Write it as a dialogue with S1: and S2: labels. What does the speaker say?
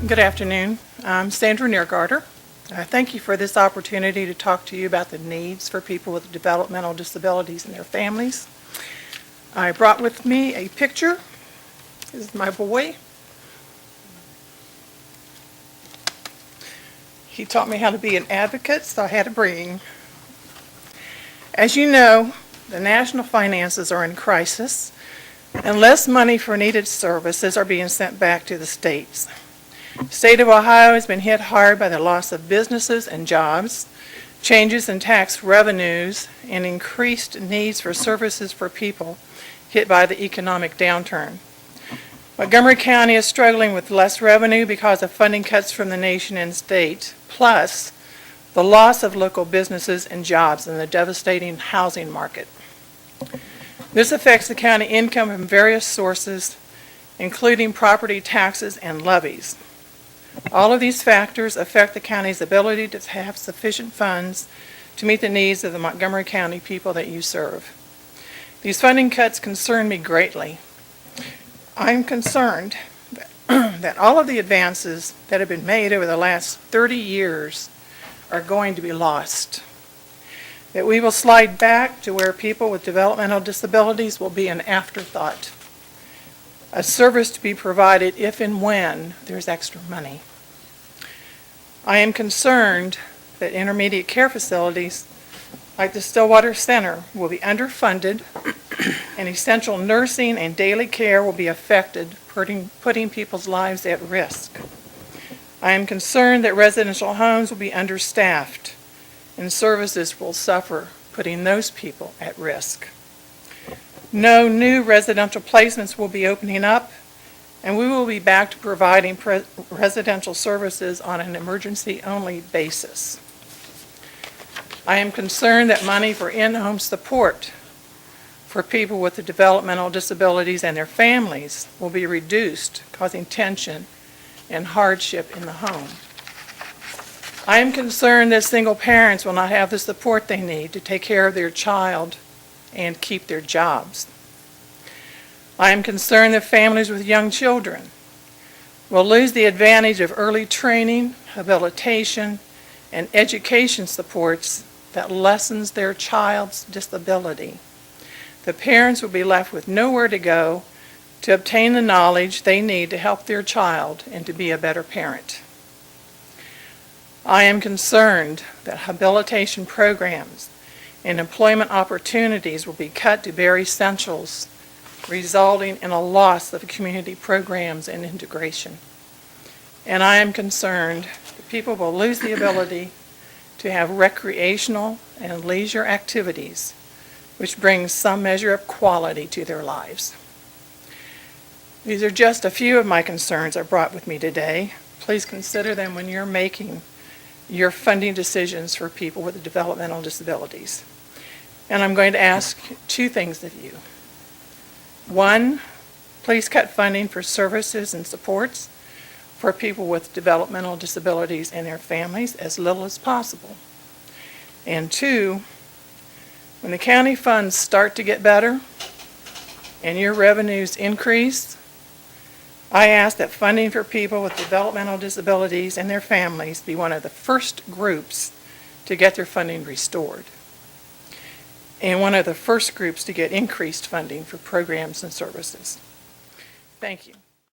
S1: Good afternoon. I'm Sandra Neargarder. Thank you for this opportunity to talk to you about the needs for people with developmental disabilities and their families. I brought with me a picture. This is my boy. He taught me how to be an advocate, so I had to bring. As you know, the national finances are in crisis, and less money for needed services are being sent back to the states. The state of Ohio has been hit hard by the loss of businesses and jobs, changes in tax revenues, and increased needs for services for people hit by the economic downturn. Montgomery County is struggling with less revenue because of funding cuts from the nation and state, plus the loss of local businesses and jobs in the devastating housing market. This affects the county income from various sources, including property taxes and levies. All of these factors affect the county's ability to have sufficient funds to meet the needs of the Montgomery County people that you serve. These funding cuts concern me greatly. I'm concerned that all of the advances that have been made over the last 30 years are going to be lost. That we will slide back to where people with developmental disabilities will be an afterthought, a service to be provided if and when there's extra money. I am concerned that intermediate care facilities like the Stillwater Center will be underfunded and essential nursing and daily care will be affected, putting people's lives at risk. I am concerned that residential homes will be understaffed and services will suffer, putting those people at risk. No new residential placements will be opening up, and we will be back to providing residential services on an emergency-only basis. I am concerned that money for in-home support for people with developmental disabilities and their families will be reduced, causing tension and hardship in the home. I am concerned that single parents will not have the support they need to take care of their child and keep their jobs. I am concerned that families with young children will lose the advantage of early training, habilitation, and education supports that lessens their child's disability. The parents will be left with nowhere to go to obtain the knowledge they need to help their child and to be a better parent. I am concerned that habilitation programs and employment opportunities will be cut to bare essentials, resulting in a loss of community programs and integration. And I am concerned that people will lose the ability to have recreational and leisure activities, which brings some measure of quality to their lives. These are just a few of my concerns I brought with me today. Please consider them when you're making your funding decisions for people with developmental disabilities. And I'm going to ask two things of you. One, please cut funding for services and supports for people with developmental disabilities and their families as little as possible. And two, when the county funds start to get better and your revenues increase, I ask that funding for people with developmental disabilities and their families be one of the first groups to get their funding restored, and one of the first groups to get increased funding for programs and services. Thank you.